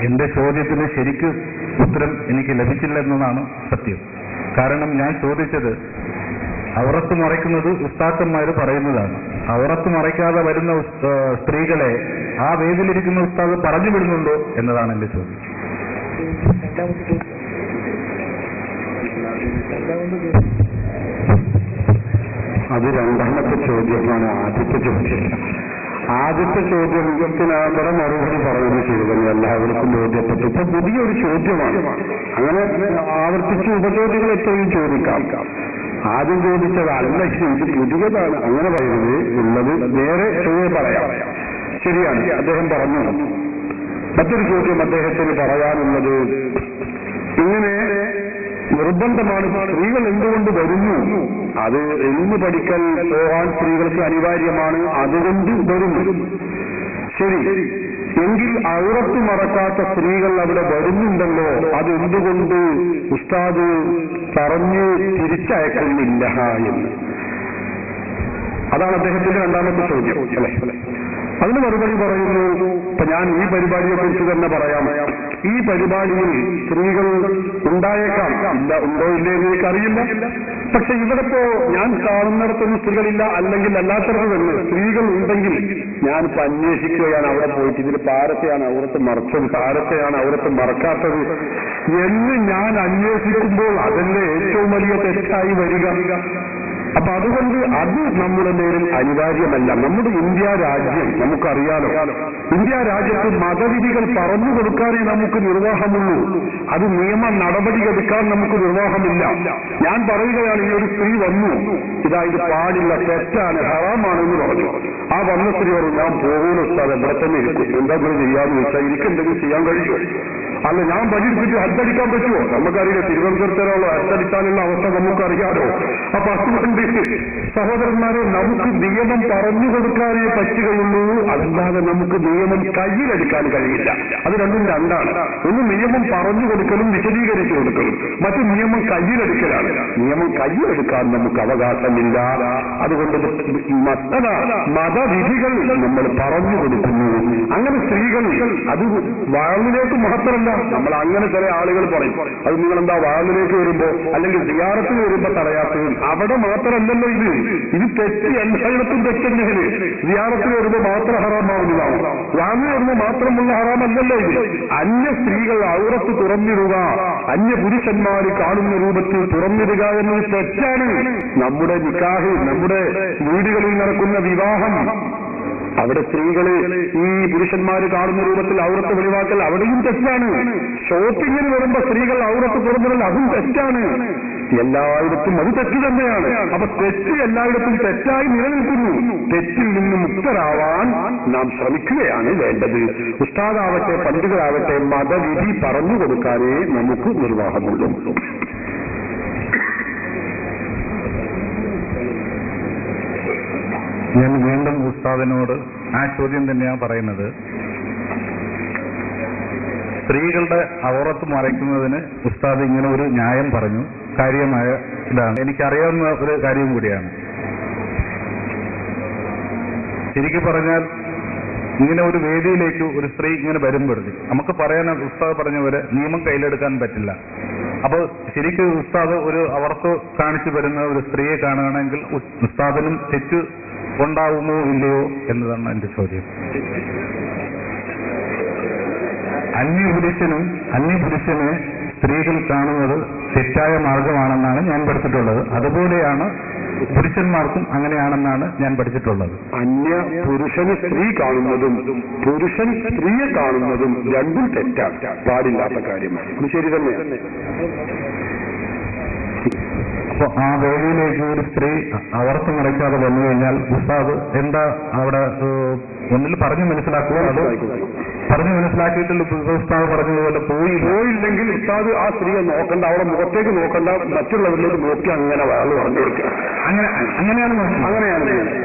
എന്റെ ചോദ്യത്തിന് ശരിക്കും ഉത്തരം എനിക്ക് ലഭിച്ചില്ലെന്നതാണ് സത്യം. കാരണം ഞാൻ ചോദിച്ചത് ഔറത്ത് മറയ്ക്കുന്നത് ഉസ്താദന്മാര് പറയുന്നതാണ്. ഔറത്ത് മറയ്ക്കാതെ വരുന്ന സ്ത്രീകളെ ആ വേദിയിലിരിക്കുന്ന ഉസ്താദ് പറഞ്ഞു വിടുന്നുണ്ടോ എന്നതാണ് എന്റെ ചോദ്യം. അത് രണ്ടാമത്തെ ചോദ്യമാണ്. ആദ്യത്തെ ചോദ്യത്തിനകത്ത് മറുപടി പറയുന്നത് ശരിതന്നെ എല്ലാവർക്കും ബോധ്യപ്പെട്ടു. ഇപ്പൊ പുതിയൊരു ചോദ്യമാണ്. അങ്ങനെ ആവർത്തിച്ച് ഉപചോദ്യങ്ങൾ എത്രയും ചോദിക്കാം. ആദ്യം ചോദിച്ചതല്ല, ഇത് പുതിയതാണ്. അങ്ങനെ പറയുന്നത് ഉള്ളത് നേരെ പറയാം. ശരിയാണ്, അദ്ദേഹം പറഞ്ഞു. മറ്റൊരു ചോദ്യം അദ്ദേഹത്തിന് പറയാനുള്ളത്, ഇങ്ങനെ നിർബന്ധമാണ്, സ്ത്രീകൾ എന്തുകൊണ്ട് വരുന്നു? അത് ഇൽമു പഠിക്കൽ പോകാൻ സ്ത്രീകൾക്ക് അനിവാര്യമാണ്, അതുകൊണ്ട് വരുന്നു. ശരി, എങ്കിൽ ഔറത്ത് മറക്കാത്ത സ്ത്രീകൾ അവിടെ വരുന്നുണ്ടല്ലോ, അതെന്തുകൊണ്ട് ഉസ്താദ് പറഞ്ഞ് തിരിച്ചയക്കുന്നില്ല എന്ന്? അതാണ് അദ്ദേഹത്തിന്റെ രണ്ടാമത്തെ ചോദ്യം അല്ലെ. അതിന് മറുപടി പറയുന്നു. ഇപ്പൊ ഞാൻ ഈ പരിപാടിയെ കുറിച്ച് തന്നെ പറയാം. ഈ പരിപാടിയിൽ സ്ത്രീകൾ ഉണ്ടായേക്കാം, ഉണ്ടോ ഇല്ലേ എന്ന് എനിക്കറിയില്ല. പക്ഷെ ഇവിടെപ്പോ ഞാൻ കാണുന്നിടത്തൊന്നും സ്ത്രീകളില്ല, അല്ലെങ്കിൽ അല്ലാത്തടത്ത് തന്നെ സ്ത്രീകൾ ഉണ്ടെങ്കിൽ ഞാനിപ്പോ അന്വേഷിക്കുകയാണ് അവിടെ പോയിട്ട്, ഇതിൽ പാരത്തെയാണ് ഔറത്ത് മറച്ചത്, പാരത്തെയാണ് ഔറത്ത് മറക്കാത്തത് എന്ന് ഞാൻ അന്വേഷിക്കുമ്പോൾ അതല്ലേ ഏറ്റവും വലിയ തെറ്റായി വരിക. അപ്പൊ അതുകൊണ്ട് അത് നമ്മുടെ മേലിൽ അനിവാര്യമല്ല. നമ്മുടെ ഇന്ത്യ രാജ്യം നമുക്കറിയാലോ, ഇന്ത്യ രാജ്യത്ത് മതവിധികൾ പറഞ്ഞു കൊടുക്കാനേ നമുക്ക് നിർവാഹമുള്ളൂ. അത് നിയമ നടപടിയെടുക്കാൻ നമുക്ക് നിർവാഹമില്ല. ഞാൻ പറയുകയാണ്, ഈ ഒരു സ്ത്രീ വന്നു, ഇത് പാടില്ല, തെറ്റാണ്, ഹറാമാണെന്ന് പറഞ്ഞു. ആ വന്ന സ്ത്രീ പറഞ്ഞു, ഞാൻ പോകുന്ന സ്ഥലം ഇവിടെ തന്നെ ഇരിക്കും, എന്തെങ്കിലും ചെയ്യാന്ന് വെച്ചാൽ എനിക്ക് എന്തെങ്കിലും ചെയ്യാൻ കഴിയുമോ? അല്ല, ഞാൻ പഠിച്ചിട്ട് ഹജ്ജടിക്കാൻ പറ്റുമോ? നമുക്കറിയില്ല, തിരുവനന്തപുരത്തിലുള്ള ഹജ്ജടിക്കാനുള്ള അവസ്ഥ നമുക്കറിയാലോ. അപ്പൊ അതുകൊണ്ട് സഹോദരന്മാരെ, നമുക്ക് നിയമം പറഞ്ഞു കൊടുക്കാനേ പറ്റുകയുള്ളൂ, അല്ലാതെ നമുക്ക് നിയമം കയ്യിലെടുക്കാൻ കഴിയില്ല. അത് രണ്ടും രണ്ടാണ്. ഒന്ന് നിയമം പറഞ്ഞു കൊടുക്കലും വിശദീകരിച്ചു കൊടുക്കലും, മറ്റു നിയമം കയ്യിലെടുക്കലാണ്. നിയമം കയ്യിലെടുക്കാൻ നമുക്ക് അവകാശമില്ല. അതുകൊണ്ട് മതവിധികൾ നമ്മൾ പറഞ്ഞു കൊടുക്കുന്നു. അങ്ങനെ സ്ത്രീകൾ അത് വാളിലേക്ക് മാത്രമല്ല, നമ്മൾ അങ്ങനെ ചില ആളുകൾ പറയും, അത് നിങ്ങളെന്താ വാളിലേക്ക് വരുമ്പോ അല്ലെങ്കിൽ സിയാറത്തിന് വരുമ്പോ തടയാത്തത്? അവിടെ മാത്രമല്ലല്ലോ ഇത് തെറ്റ്, എല്ലായിടത്തും തെറ്റെന്നെയാണ്. സിയാറത്തിന് വരുമ്പോ മാത്രം ഹറാമാവുന്നതാണ്, വാങ്ങി വരുമ്പോ മാത്രമുള്ള ഹറാമല്ലല്ലോ ഇത്. അന്യ സ്ത്രീകൾ ഔറത്ത് തുറന്നിടുക, അന്യ പുരുഷന്മാര് കാണുന്ന രൂപത്തിൽ തുറന്നിടുക എന്നത് തെറ്റാണ്. നമ്മുടെ നിക്കാഹ്, നമ്മുടെ വീടുകളിൽ നടക്കുന്ന വിവാഹം, അവിടെ സ്ത്രീകള് ഈ പുരുഷന്മാര് കാണുന്ന രൂപത്തിൽ ഔറത്ത് വെളിവാക്കൽ അവിടെയും തെറ്റാണ്. ഷോപ്പിങ്ങിന് വരുമ്പോ സ്ത്രീകൾ ഔറത്ത് തുറന്നിടൽ അതും തെറ്റാണ്. എല്ലായിടത്തും അത് തെറ്റ് തന്നെയാണ്. അപ്പൊ തെറ്റ് എല്ലായിടത്തും തെറ്റായി നിലനിൽക്കുന്നു. തെറ്റിൽ നിന്ന് മുക്തരാവാൻ നാം ശ്രമിക്കുകയാണ് വേണ്ടത്. ഉസ്താദാവട്ടെ പണ്ഡിതരാവട്ടെ മതവിധി പറഞ്ഞു കൊടുക്കാനേ നമുക്ക് നിർവാഹമുള്ളൂ. ഞാൻ വീണ്ടും ഉസ്താദിനോട് ആ ചോദ്യം തന്നെയാണ് പറയുന്നത്. സ്ത്രീകളുടെ ഔറത്ത് മറയ്ക്കുന്നതിന് ഉസ്താദ് ഇങ്ങനെ ഒരു ന്യായം പറഞ്ഞു, കാര്യമായ ഇതാണ്, എനിക്കറിയാവുന്ന ഒരു കാര്യം കൂടിയാണ്. ശരിക്കും പറഞ്ഞാൽ ഇങ്ങനെ ഒരു വേദിയിലേക്ക് ഒരു സ്ത്രീ ഇങ്ങനെ വരുമ്പോഴേ നമുക്ക് പറയാൻ ഉസ്താദ് പറഞ്ഞവരെ നിയമം കയ്യിലെടുക്കാൻ പറ്റില്ല. അപ്പോൾ ശരിക്കും ഉസ്താദ് ഒരു ഔറത്ത് കാണിച്ചു വരുന്ന ഒരു സ്ത്രീയെ കാണുകയാണെങ്കിൽ ഉസ്താദിനും തെറ്റ് ഉണ്ടാവുമോ ഇല്ലയോ എന്നതാണ് എന്റെ ചോദ്യം. അന്യപുരുഷനെ സ്ത്രീകൾ കാണുന്നത് തെറ്റായ മാർഗമാണെന്നാണ് ഞാൻ പഠിച്ചിട്ടുള്ളത്. അതുപോലെയാണ് പുരുഷന്മാർക്കും അങ്ങനെയാണെന്നാണ് ഞാൻ പഠിച്ചിട്ടുള്ളത്. അന്യ പുരുഷന് സ്ത്രീ കാണുന്നതും പുരുഷൻ സ്ത്രീയെ കാണുന്നതും രണ്ടും തെറ്റാണ്, പാടില്ലാത്ത കാര്യമാണ്. അത് ശരി തന്നെയാണ്. അപ്പൊ ആ വേദിയിലേക്ക് ഒരു സ്ത്രീ ഔറത്ത് മറയ്ക്കാതെ വന്നു കഴിഞ്ഞാൽ ഉസ്താദ് എന്താ അവിടെ ഒന്നിൽ പറഞ്ഞു മനസ്സിലാക്കുക, അത് പറഞ്ഞു മനസ്സിലാക്കിയിട്ടില്ല. ഉസ്താദ് പറഞ്ഞതുപോലെ പോയില്ലെങ്കിൽ ഉസ്താദ് ആ സ്ത്രീയെ നോക്കണ്ട, അവിടെ മുഖത്തേക്ക് നോക്കണ്ട, മറ്റുള്ളവരിലേക്ക് നോക്കി അങ്ങനെ വാള് പറഞ്ഞു കൊടുക്കുക. അങ്ങനെയാണ്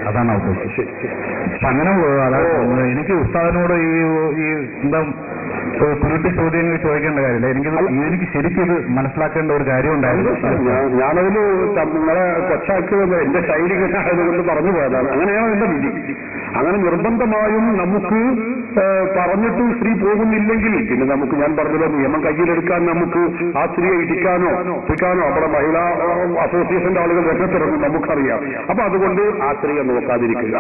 അതാണ് ഉദ്ദേശിച്ചത്. അങ്ങനെ എനിക്ക് ഉസ്താദിനോട് ഈ എന്താ കുരുട്ടി ചോദ്യങ്ങൾ ചോദിക്കേണ്ട കാര്യമില്ല. എനിക്ക് ശരിക്കും ഇത് മനസ്സിലാക്കേണ്ട ഒരു കാര്യം ഉണ്ടായിരുന്നു. ഞാനതിന് നിങ്ങളെ കൊച്ചാക്കുന്നത് എന്റെ ശൈലികനായതുകൊണ്ട് പറഞ്ഞു പോയതാണ്. അങ്ങനെയാണ് എന്റെ വിധി. അങ്ങനെ നിർബന്ധമായും നമുക്ക് പറഞ്ഞിട്ടും സ്ത്രീ പോകുന്നില്ലെങ്കിൽ പിന്നെ നമുക്ക് ഞാൻ പറഞ്ഞല്ലോ നിയമം കയ്യിലെടുക്കാൻ നമുക്ക് ആ സ്ത്രീയെ ഇടിക്കാനോ അവിടെ മഹിളാ അസോസിയേഷന്റെ ആളുകൾ രംഗത്തിറങ്ങും നമുക്കറിയാം. അപ്പൊ അതുകൊണ്ട് ആ സ്ത്രീയെ നോക്കാതിരിക്കുക.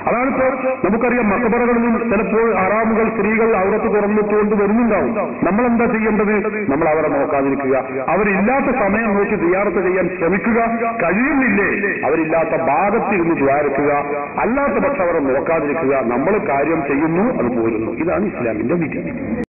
അതാണിപ്പോ നമുക്കറിയാം മക്കബറകളിലും ചിലപ്പോൾ ആറാമുകൾ സ്ത്രീകൾ അവിടത്ത് തുറന്നിട്ടുകൊണ്ട് വരുന്നുണ്ടാവും. നമ്മളെന്താ ചെയ്യേണ്ടത്? നമ്മൾ അവരെ നോക്കാതിരിക്കുക. അവരില്ലാത്ത സമയം നോക്കി സിയാറത്ത് ചെയ്യാൻ ശ്രമിക്കുക. കഴിയുന്നില്ലേ അവരില്ലാത്ത ഭാഗത്തിരുന്ന് ദ്വാരക്കുക. അല്ലാത്ത പക്ഷം അവരെ നോക്കാതിരിക്കുക. നമ്മൾ കാര്യം ചെയ്യുന്നു, അത് പോരുന്നു. ഇതാണ് ഇസ്ലാമിന്റെ വിധി.